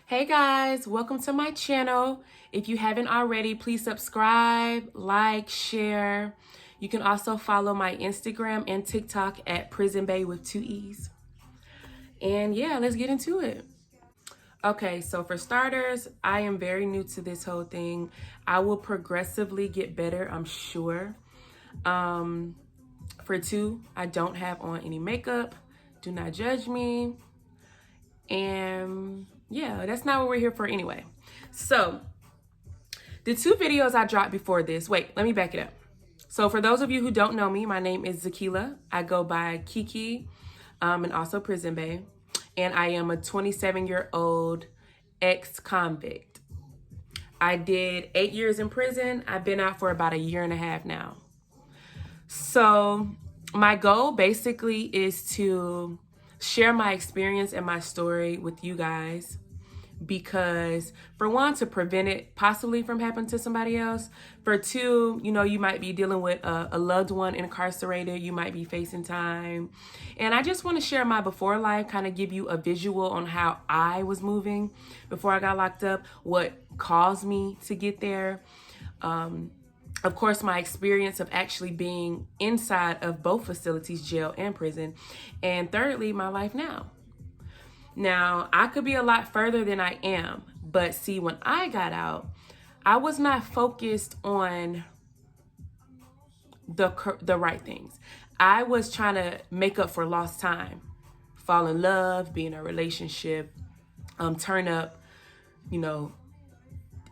Hey guys, welcome to my channel. If you haven't already, please subscribe, like, share. You can also follow my Instagram and TikTok at Prison Bae with 2 E's. And yeah, let's get into it. Okay, so for starters, I am very new to this whole thing. I will progressively get better, I'm sure. For two, I don't have on any makeup. Do not judge me. And yeah, that's not what we're here for anyway. So the two videos I dropped before this, wait, let me back it up. So for those of you who don't know me, my name is Zakila. I go by Kiki and also Prison Bae. And I am a 27-year-old ex-convict. I did 8 years in prison. I've been out for about a year and a half now. So my goal basically is to share my experience and my story with you guys because for one, to prevent it possibly from happening to somebody else. For two, you might be dealing with a loved one incarcerated. You might be facing time. And I just want to share my before life, kind of give you a visual on how I was moving before I got locked up, what caused me to get there. Of course, my experience of actually being inside of both facilities, jail and prison. And thirdly, my life now. Now, I could be a lot further than I am, but see, when I got out, I was not focused on the right things. I was trying to make up for lost time, fall in love, be in a relationship, turn up,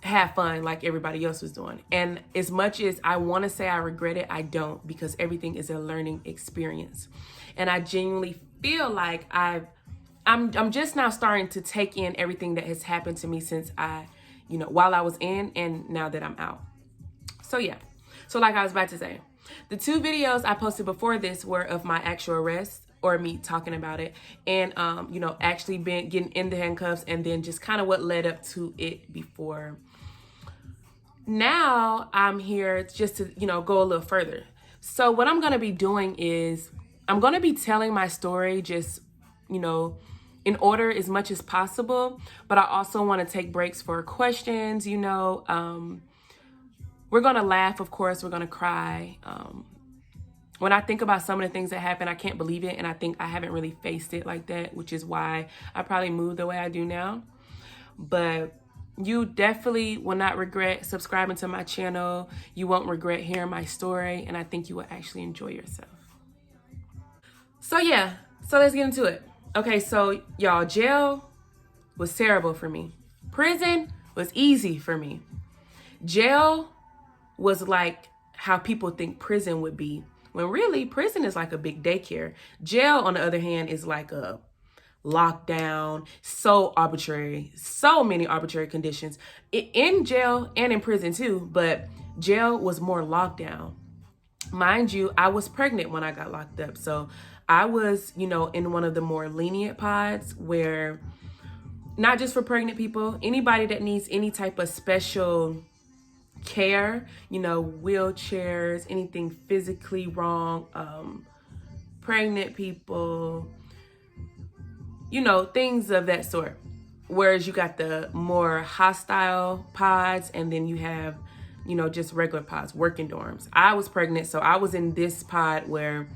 have fun like everybody else was doing. And as much as I want to say I regret it, I don't, because everything is a learning experience. And I genuinely feel like I'm just now starting to take in everything that has happened to me since while I was in and now that I'm out. So yeah. So like I was about to say, the two videos I posted before this were of my actual arrest or me talking about it and, actually getting in the handcuffs and then just kind of what led up to it before. Now I'm here just to, go a little further. So what I'm going to be doing is I'm going to be telling my story just, in order as much as possible. But I also want to take breaks for questions, we're going to laugh, of course, we're going to cry. When I think about some of the things that happened, I can't believe it. And I think I haven't really faced it like that, which is why I probably moved the way I do now. But you definitely will not regret subscribing to my channel. You won't regret hearing my story. And I think you will actually enjoy yourself. So yeah, so let's get into it. Okay, so y'all, jail was terrible for me. Prison was easy for me. Jail was like how people think prison would be, when really prison is like a big daycare. Jail, on the other hand, is like a lockdown, so arbitrary, so many arbitrary conditions in jail and in prison too, but jail was more lockdown. Mind you, I was pregnant when I got locked up, so I was, in one of the more lenient pods where not just for pregnant people, anybody that needs any type of special care, wheelchairs, anything physically wrong, pregnant people, things of that sort. Whereas you got the more hostile pods and then you have, just regular pods, working dorms. I was pregnant, so I was in this pod where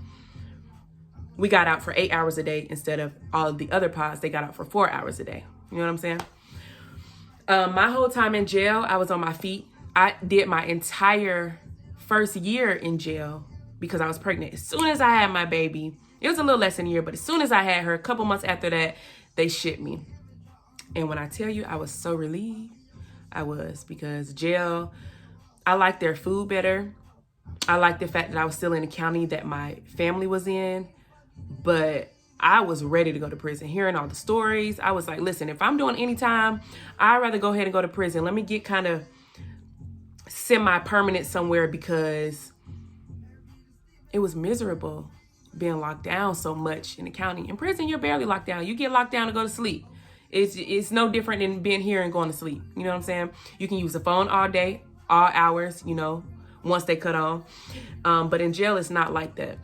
we got out for 8 hours a day instead of all of the other pods. They got out for 4 hours a day. You know what I'm saying? My whole time in jail, I was on my feet. I did my entire first year in jail because I was pregnant. As soon as I had my baby, it was a little less than a year, but as soon as I had her, a couple months after that, they shipped me. And when I tell you, I was so relieved, I was, because jail, I liked their food better. I liked the fact that I was still in the county that my family was in, but I was ready to go to prison. Hearing all the stories, I was like, listen, if I'm doing any time, I'd rather go ahead and go to prison. Let me get kind of semi-permanent somewhere, because it was miserable being locked down so much in the county. In prison, you're barely locked down. You get locked down to go to sleep. It's no different than being here and going to sleep. You know what I'm saying? You can use the phone all day, all hours, once they cut on. But in jail, it's not like that.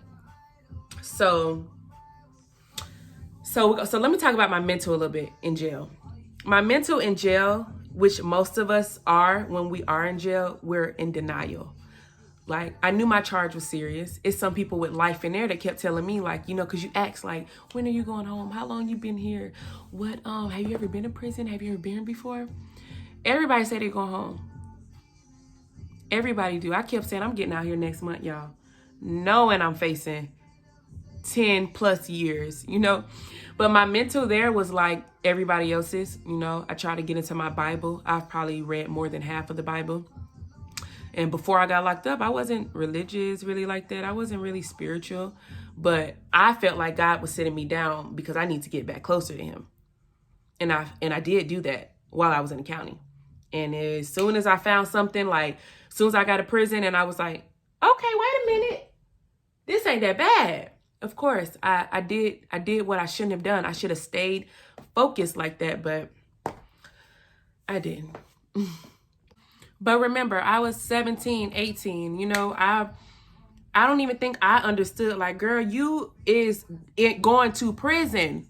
So let me talk about my mental a little bit in jail. My mental in jail, which most of us are when we are in jail, we're in denial. Like, I knew my charge was serious. It's some people with life in there that kept telling me, like, you know, because you ask, like, when are you going home? How long you been here? What, have you ever been in prison? Have you ever been here before? Everybody say they go home. Everybody do. I kept saying, I'm getting out here next month, y'all. Knowing I'm facing 10 plus years, you know. But my mental there was like everybody else's, you know. I tried to get into my Bible. I've probably read more than half of the Bible. And before I got locked up, I wasn't religious really like that. I wasn't really spiritual. But I felt like God was sitting me down because I need to get back closer to him. And I did do that while I was in the county. And as soon as I found something, like as soon as I got to prison, and I was like, okay, wait a minute. This ain't that bad. Of course, I did what I shouldn't have done. I should have stayed focused like that, but I didn't. But remember, I was 17, 18. You know, I don't even think I understood, like, girl, you is going to prison.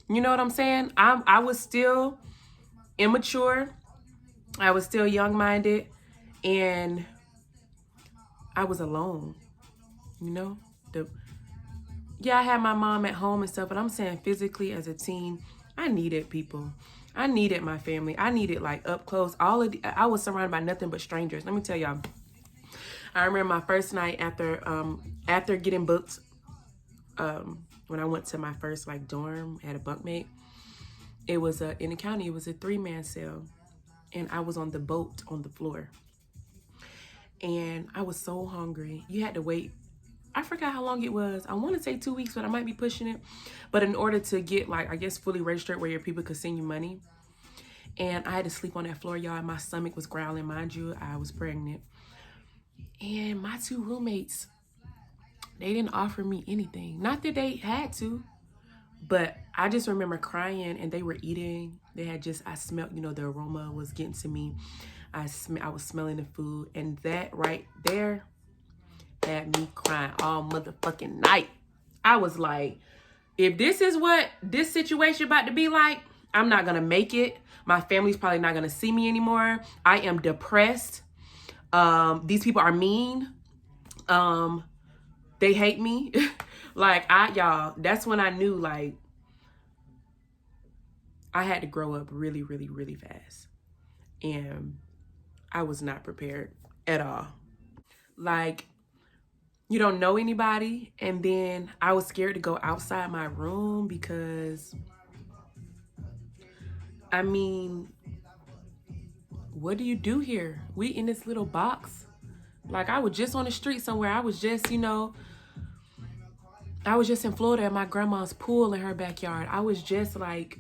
You know what I'm saying? I was still immature. I was still young-minded. And I was alone. You know? Yeah, I had my mom at home and stuff, but I'm saying physically as a teen, I needed people. I needed my family. I needed, like, up close. I was surrounded by nothing but strangers. Let me tell y'all. I remember my first night after getting booked, when I went to my first, like, dorm, had a bunkmate. It was in the county. It was a 3-man cell, and I was on the boat on the floor. And I was so hungry. You had to wait. I forgot how long it was. I want to say 2 weeks, but I might be pushing it. But in order to get, like, I guess fully registered where your people could send you money. And I had to sleep on that floor, y'all. And my stomach was growling. Mind you, I was pregnant. And my 2 roommates, they didn't offer me anything. Not that they had to, but I just remember crying, and they were eating. They had just, I smelled, you know, the aroma was getting to me. I was smelling the food. And that right there had me crying all motherfucking night. I was like, if this is what this situation about to be like, I'm not gonna make it. My family's probably not gonna see me anymore. I am depressed. These people are mean. They hate me. Like, y'all, that's when I knew, like, I had to grow up really, really, really fast. And I was not prepared at all. Like, you don't know anybody. And then I was scared to go outside my room because, I mean, what do you do here? We in this little box. Like, I was just on the street somewhere. I was just, you know, I was just in Florida at my grandma's pool in her backyard. I was just, like,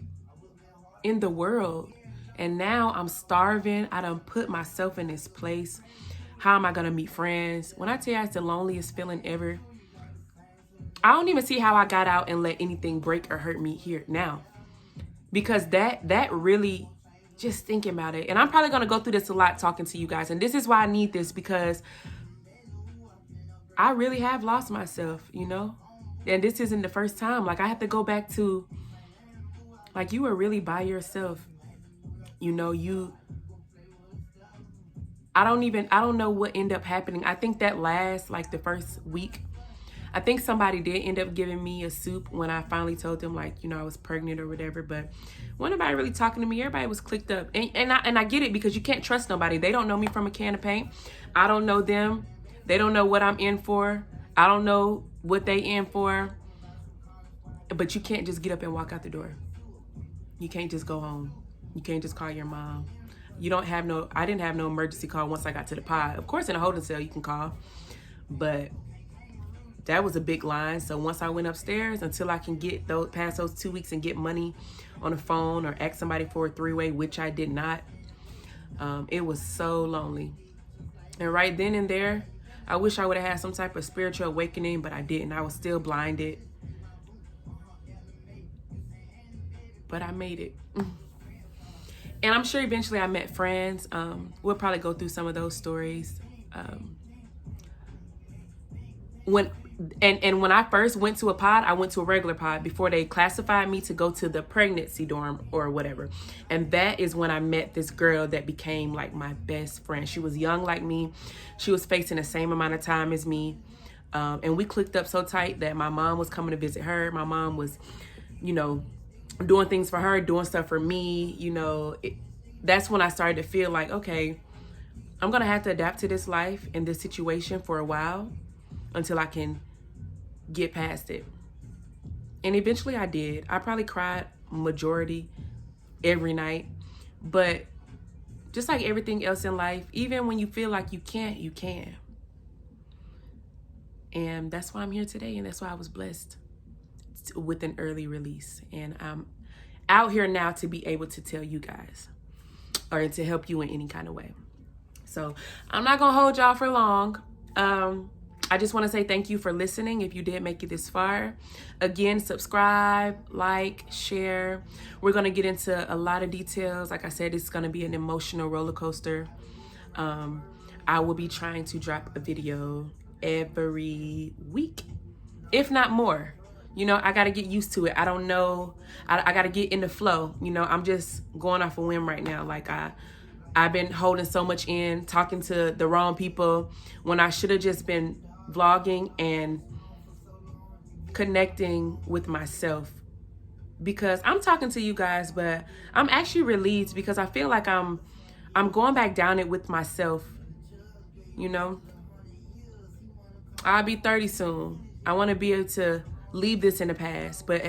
in the world. And now I'm starving. I done put myself in this place. How am I gonna meet friends? When I tell you it's the loneliest feeling ever, I don't even see how I got out and let anything break or hurt me here now. Because that really, just thinking about it, and I'm probably gonna go through this a lot talking to you guys, and this is why I need this, because I really have lost myself, you know? And this isn't the first time. Like, I have to go back to, like, you were really by yourself. You know, I don't know what ended up happening. I think that last, like, the first week, I think somebody did end up giving me a soup when I finally told them, like, you know, I was pregnant or whatever. But wasn't nobody really talking to me. Everybody was clicked up. And I get it, because you can't trust nobody. They don't know me from a can of paint. I don't know them. They don't know what I'm in for. I don't know what they in for. But you can't just get up and walk out the door. You can't just go home. You can't just call your mom. I didn't have no emergency call once I got to the pod. Of course, in a holding cell, you can call. But that was a big line. So once I went upstairs, until I can get past those 2 weeks and get money on the phone or ask somebody for a 3-way, which I did not, it was so lonely. And right then and there, I wish I would have had some type of spiritual awakening, but I didn't. I was still blinded. But I made it. And I'm sure eventually I met friends. We'll probably go through some of those stories. When and when I first went to a pod, I went to a regular pod before they classified me to go to the pregnancy dorm or whatever. And that is when I met this girl that became like my best friend. She was young like me. She was facing the same amount of time as me. And we clicked up so tight that my mom was coming to visit her. My mom was, you know, doing things for her, doing stuff for me. You know, that's when I started to feel like, okay, I'm going to have to adapt to this life and this situation for a while until I can get past it. And eventually I did. I probably cried majority every night. But just like everything else in life, even when you feel like you can't, you can. And that's why I'm here today. And that's why I was blessed with an early release. And I'm out here now to be able to tell you guys or to help you in any kind of way. So I'm not going to hold y'all for long. I just want to say thank you for listening if you did make it this far. Again, subscribe, like, share. We're going to get into a lot of details. Like I said, it's going to be an emotional roller coaster. I will be trying to drop a video every week, if not more. You know, I got to get used to it. I don't know. I got to get in the flow. You know, I'm just going off a whim right now. Like I've been holding so much in, talking to the wrong people when I should have just been vlogging and connecting with myself, because I'm talking to you guys, but I'm actually relieved because I feel like I'm going back down it with myself. You know, I'll be 30 soon. I want to be able to leave this in the past, but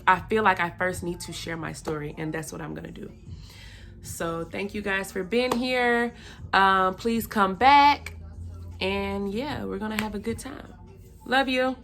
I feel like I first need to share my story, and that's what I'm gonna do. So thank you guys for being here. Please come back. And yeah, we're going to have a good time. Love you.